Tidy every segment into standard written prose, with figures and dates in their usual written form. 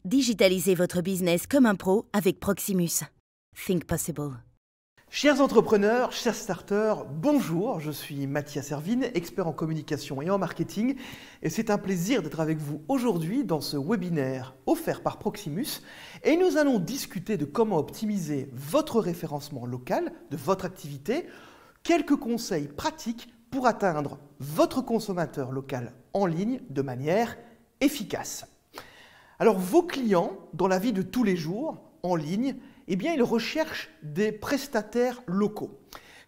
Digitalisez votre business comme un pro avec Proximus. Think possible. Chers entrepreneurs, chers starters, bonjour, je suis Mathias Ervin, expert en communication et en marketing, et c'est un plaisir d'être avec vous aujourd'hui dans ce webinaire offert par Proximus, et nous allons discuter de comment optimiser votre référencement local de votre activité, quelques conseils pratiques pour atteindre votre consommateur local en ligne de manière efficace. Alors vos clients, dans la vie de tous les jours, en ligne, eh bien, ils recherchent des prestataires locaux.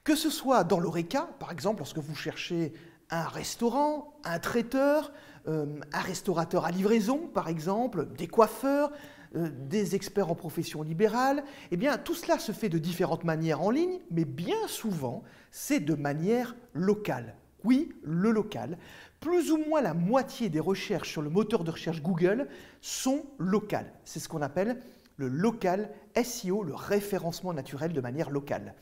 Que ce soit dans l'Horeca, par exemple, lorsque vous cherchez un restaurant, un traiteur, un restaurateur à livraison, par exemple, des coiffeurs, des experts en profession libérale, eh bien, tout cela se fait de différentes manières en ligne, mais bien souvent, c'est de manière locale. Oui, le local. Plus ou moins la moitié des recherches sur le moteur de recherche Google sont locales. C'est ce qu'on appelle le local SEO, le référencement naturel de manière locale.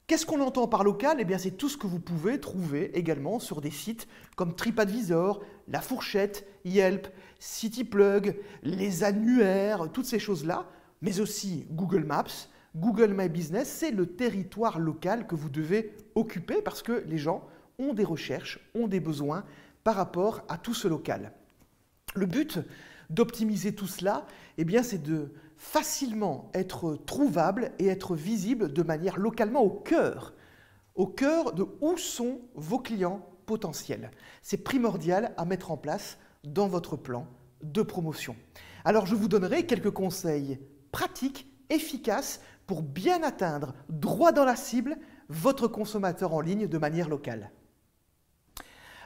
Qu'est-ce qu'on entend par local? Eh bien, c'est tout ce que vous pouvez trouver également sur des sites comme TripAdvisor, La Fourchette, Yelp, CityPlug, les annuaires, toutes ces choses-là, mais aussi Google Maps, Google My Business, c'est le territoire local que vous devez occuper parce que les gens ont des recherches, ont des besoins par rapport à tout ce local. Le but d'optimiser tout cela, eh bien, c'est de facilement être trouvable et être visible de manière localement au cœur de où sont vos clients potentiels. C'est primordial à mettre en place dans votre plan de promotion. Alors, je vous donnerai quelques conseils pratiques, efficaces pour bien atteindre droit dans la cible votre consommateur en ligne de manière locale.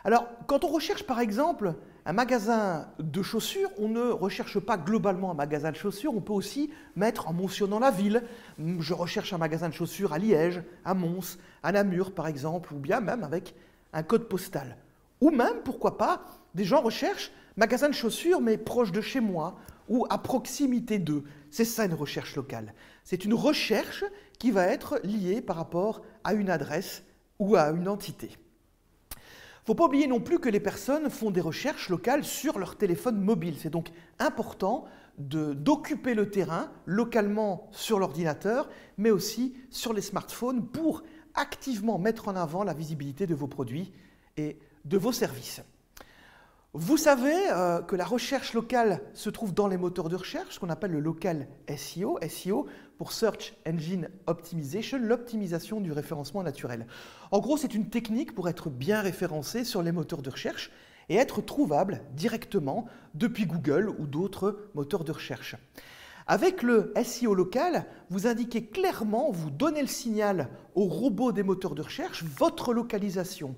Alors, quand on recherche par exemple un magasin de chaussures, on ne recherche pas globalement un magasin de chaussures, on peut aussi mettre en mentionnant la ville. Je recherche un magasin de chaussures à Liège, à Mons, à Namur par exemple, ou bien même avec un code postal. Ou même, pourquoi pas, des gens recherchent magasin de chaussures mais proche de chez moi ou à proximité d'eux. C'est ça une recherche locale. C'est une recherche qui va être liée par rapport à une adresse ou à une entité. Il ne faut pas oublier non plus que les personnes font des recherches locales sur leur téléphone mobile. C'est donc important d'occuper le terrain localement sur l'ordinateur, mais aussi sur les smartphones pour activement mettre en avant la visibilité de vos produits et de vos services. Vous savez que la recherche locale se trouve dans les moteurs de recherche, ce qu'on appelle le local SEO, SEO pour Search Engine Optimization, l'optimisation du référencement naturel. En gros, c'est une technique pour être bien référencé sur les moteurs de recherche et être trouvable directement depuis Google ou d'autres moteurs de recherche. Avec le SEO local, vous indiquez clairement, vous donnez le signal au robot des moteurs de recherche, votre localisation.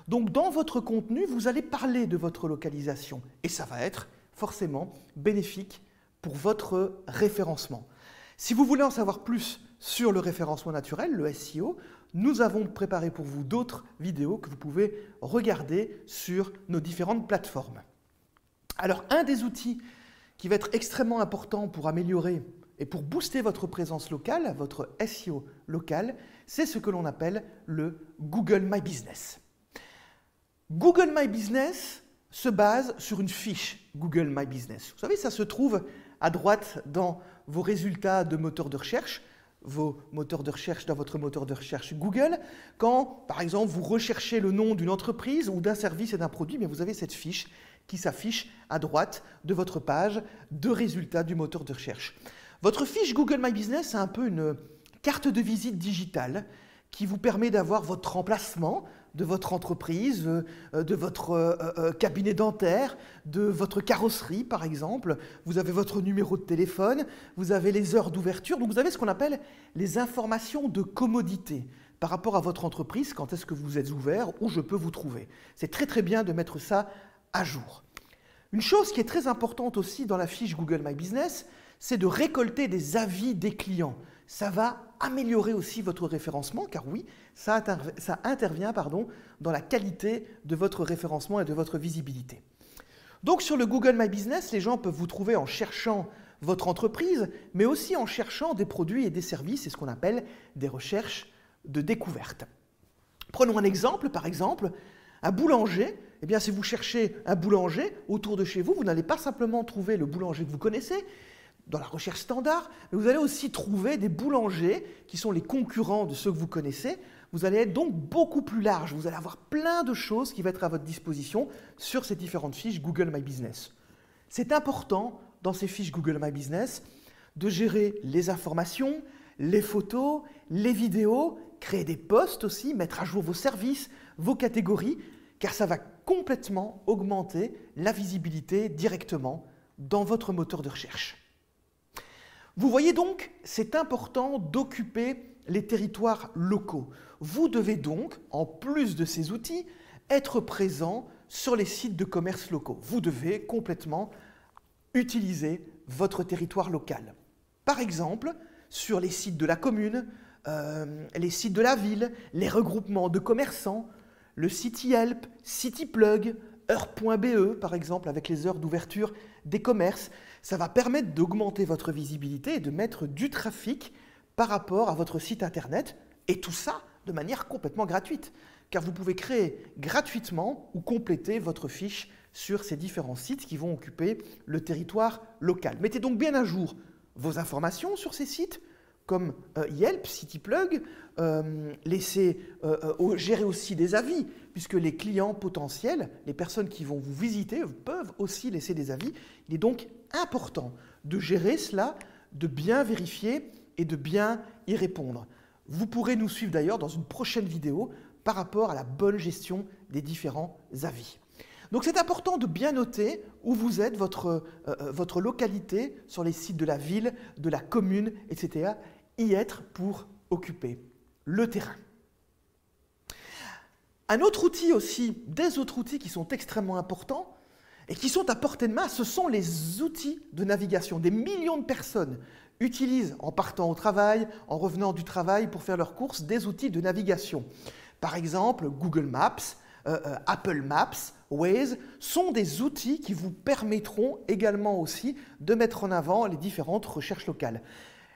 Donc dans votre contenu, vous allez parler de votre localisation et ça va être forcément bénéfique pour votre référencement. Si vous voulez en savoir plus sur le référencement naturel, le SEO, nous avons préparé pour vous d'autres vidéos que vous pouvez regarder sur nos différentes plateformes. Alors un des outils qui va être extrêmement important pour améliorer et pour booster votre présence locale, votre SEO local, c'est ce que l'on appelle le Google My Business. Google My Business se base sur une fiche Google My Business. Vous savez, ça se trouve à droite dans vos résultats de moteurs de recherche, vos moteurs de recherche dans votre moteur de recherche Google. Quand, par exemple, vous recherchez le nom d'une entreprise ou d'un service et d'un produit, mais vous avez cette fiche qui s'affiche à droite de votre page de résultats du moteur de recherche. Votre fiche Google My Business, c'est un peu une carte de visite digitale qui vous permet d'avoir votre emplacement de votre entreprise, de votre cabinet dentaire, de votre carrosserie par exemple. Vous avez votre numéro de téléphone, vous avez les heures d'ouverture. Donc vous avez ce qu'on appelle les informations de commodité par rapport à votre entreprise, quand est-ce que vous êtes ouvert, où je peux vous trouver. C'est très très bien de mettre ça à jour. Une chose qui est très importante aussi dans la fiche Google My Business, c'est de récolter des avis des clients. Ça va améliorer aussi votre référencement, car oui, ça intervient dans la qualité de votre référencement et de votre visibilité. Donc sur le Google My Business, les gens peuvent vous trouver en cherchant votre entreprise, mais aussi en cherchant des produits et des services, c'est ce qu'on appelle des recherches de découverte. Prenons un exemple, par exemple, un boulanger Eh bien, si vous cherchez un boulanger autour de chez vous, vous n'allez pas simplement trouver le boulanger que vous connaissez dans la recherche standard, mais vous allez aussi trouver des boulangers qui sont les concurrents de ceux que vous connaissez. Vous allez être donc beaucoup plus large. Vous allez avoir plein de choses qui vont être à votre disposition sur ces différentes fiches Google My Business. C'est important dans ces fiches Google My Business de gérer les informations, les photos, les vidéos, créer des posts aussi, mettre à jour vos services, vos catégories, car ça va complètement augmenter la visibilité directement dans votre moteur de recherche. Vous voyez donc, c'est important d'occuper les territoires locaux. Vous devez donc, en plus de ces outils, être présent sur les sites de commerce locaux. Vous devez complètement utiliser votre territoire local. Par exemple, sur les sites de la commune, les sites de la ville, les regroupements de commerçants, le site Yelp, CityPlug, heure.be par exemple, avec les heures d'ouverture des commerces. Ça va permettre d'augmenter votre visibilité et de mettre du trafic par rapport à votre site internet, et tout ça de manière complètement gratuite, car vous pouvez créer gratuitement ou compléter votre fiche sur ces différents sites qui vont occuper le territoire local. Mettez donc bien à jour vos informations sur ces sites, comme Yelp, CityPlug, gérer aussi des avis, puisque les clients potentiels, les personnes qui vont vous visiter, peuvent aussi laisser des avis. Il est donc important de gérer cela, de bien vérifier et de bien y répondre. Vous pourrez nous suivre d'ailleurs dans une prochaine vidéo par rapport à la bonne gestion des différents avis. Donc c'est important de bien noter où vous êtes, votre localité, sur les sites de la ville, de la commune, etc. Y être pour occuper le terrain. Un autre outil aussi, des autres outils qui sont extrêmement importants et qui sont à portée de main, ce sont les outils de navigation. Des millions de personnes utilisent en partant au travail, en revenant du travail pour faire leurs courses, des outils de navigation. Par exemple, Google Maps, Apple Maps, Waze sont des outils qui vous permettront également aussi de mettre en avant les différentes recherches locales.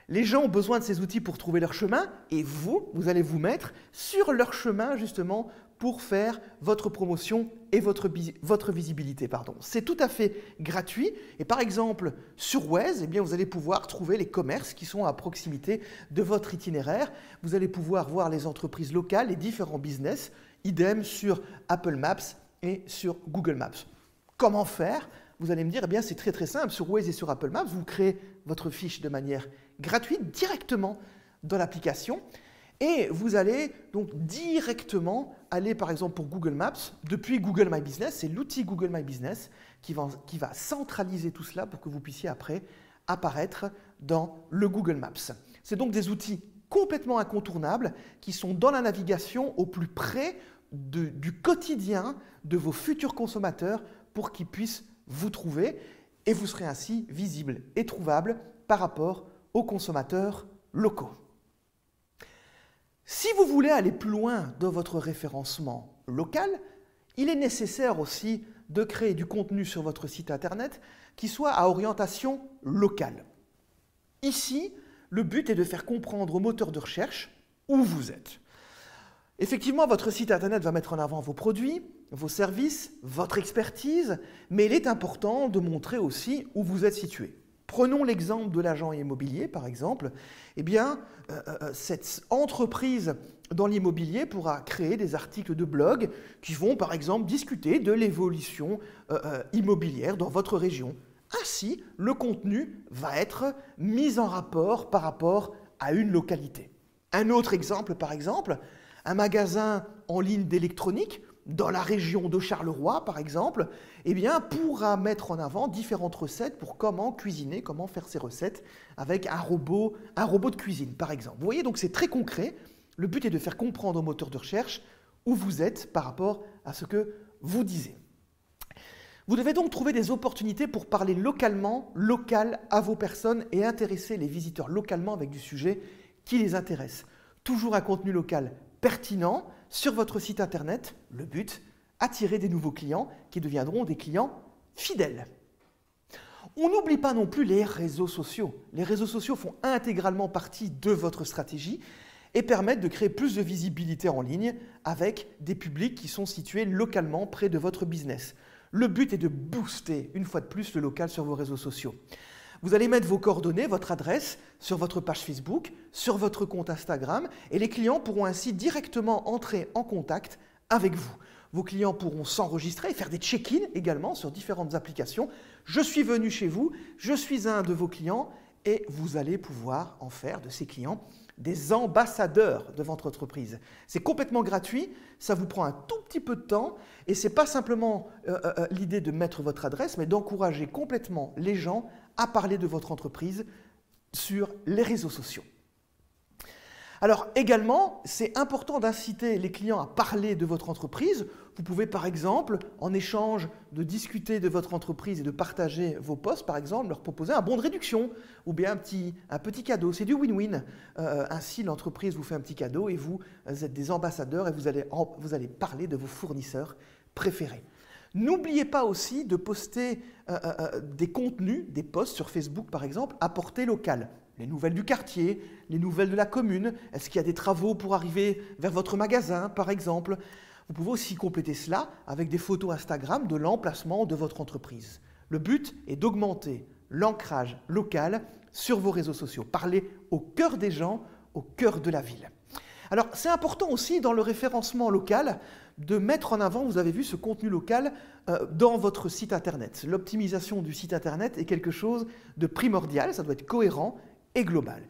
Les gens ont besoin de ces outils pour trouver leur chemin et vous allez vous mettre sur leur chemin justement pour faire votre promotion et votre visibilité. C'est tout à fait gratuit et par exemple sur Waze, eh bien, vous allez pouvoir trouver les commerces qui sont à proximité de votre itinéraire. Vous allez pouvoir voir les entreprises locales, les différents business, idem sur Apple Maps et sur Google Maps. Comment faire? Vous allez me dire, eh bien, c'est très très simple. Sur Waze et sur Apple Maps, vous créez votre fiche de manière gratuite directement dans l'application et vous allez donc directement aller par exemple pour Google Maps depuis Google My Business. C'est l'outil Google My Business qui va centraliser tout cela pour que vous puissiez après apparaître dans le Google Maps. C'est donc des outils complètement incontournables qui sont dans la navigation au plus près du quotidien de vos futurs consommateurs pour qu'ils puissent vous trouver et vous serez ainsi visible et trouvable par rapport aux consommateurs locaux. Si vous voulez aller plus loin dans votre référencement local, il est nécessaire aussi de créer du contenu sur votre site internet qui soit à orientation locale. Ici, le but est de faire comprendre au moteur de recherche où vous êtes. Effectivement, votre site internet va mettre en avant vos produits, vos services, votre expertise, mais il est important de montrer aussi où vous êtes situé. Prenons l'exemple de l'agent immobilier, par exemple. Eh bien, cette entreprise dans l'immobilier pourra créer des articles de blog qui vont, par exemple, discuter de l'évolution immobilière dans votre région. Ainsi, le contenu va être mis en rapport par rapport à une localité. Un autre exemple, par exemple, un magasin en ligne d'électronique dans la région de Charleroi, par exemple, eh bien, pourra mettre en avant différentes recettes pour comment cuisiner, comment faire ses recettes avec un robot de cuisine, par exemple. Vous voyez, donc c'est très concret. Le but est de faire comprendre au moteur de recherche où vous êtes par rapport à ce que vous disiez. Vous devez donc trouver des opportunités pour parler local à vos personnes et intéresser les visiteurs localement avec du sujet qui les intéresse. Toujours un contenu local pertinent sur votre site internet. Le but, attirer des nouveaux clients qui deviendront des clients fidèles. On n'oublie pas non plus les réseaux sociaux. Les réseaux sociaux font intégralement partie de votre stratégie et permettent de créer plus de visibilité en ligne avec des publics qui sont situés localement près de votre business. Le but est de booster, une fois de plus, le local sur vos réseaux sociaux. Vous allez mettre vos coordonnées, votre adresse sur votre page Facebook, sur votre compte Instagram, et les clients pourront ainsi directement entrer en contact avec vous. Vos clients pourront s'enregistrer et faire des check-in également sur différentes applications. Je suis venu chez vous, je suis un de vos clients, et vous allez pouvoir en faire de ces clients des ambassadeurs de votre entreprise. C'est complètement gratuit, ça vous prend un tout petit peu de temps et ce n'est pas simplement l'idée de mettre votre adresse, mais d'encourager complètement les gens à parler de votre entreprise sur les réseaux sociaux. Alors également, c'est important d'inciter les clients à parler de votre entreprise. Vous pouvez par exemple, en échange de discuter de votre entreprise et de partager vos posts, par exemple, leur proposer un bon de réduction ou bien un petit cadeau. C'est du win-win. Ainsi, l'entreprise vous fait un petit cadeau et vous êtes des ambassadeurs et vous allez parler de vos fournisseurs préférés. N'oubliez pas aussi de poster des contenus, des posts sur Facebook par exemple, à portée locale. Les nouvelles du quartier, les nouvelles de la commune, est-ce qu'il y a des travaux pour arriver vers votre magasin par exemple? Vous pouvez aussi compléter cela avec des photos Instagram de l'emplacement de votre entreprise. Le but est d'augmenter l'ancrage local sur vos réseaux sociaux. Parler au cœur des gens, au cœur de la ville. Alors, c'est important aussi dans le référencement local de mettre en avant, vous avez vu, ce contenu local dans votre site internet. L'optimisation du site internet est quelque chose de primordial, ça doit être cohérent et global.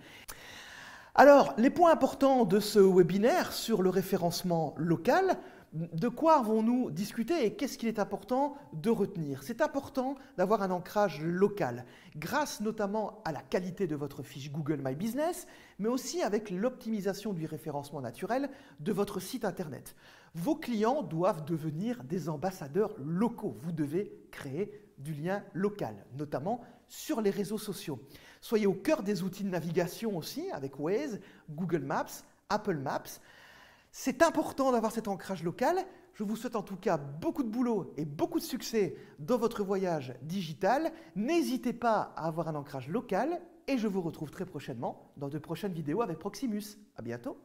Alors, les points importants de ce webinaire sur le référencement local, de quoi avons-nous discuté et qu'est-ce qu'il est important de retenir? C'est important d'avoir un ancrage local, grâce notamment à la qualité de votre fiche Google My Business, mais aussi avec l'optimisation du référencement naturel de votre site internet. Vos clients doivent devenir des ambassadeurs locaux. Vous devez créer du lien local, notamment sur les réseaux sociaux. Soyez au cœur des outils de navigation aussi, avec Waze, Google Maps, Apple Maps. C'est important d'avoir cet ancrage local. Je vous souhaite en tout cas beaucoup de boulot et beaucoup de succès dans votre voyage digital. N'hésitez pas à avoir un ancrage local et je vous retrouve très prochainement dans de prochaines vidéos avec Proximus. À bientôt.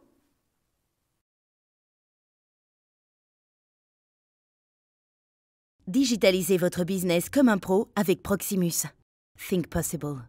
Digitalisez votre business comme un pro avec Proximus. Think possible.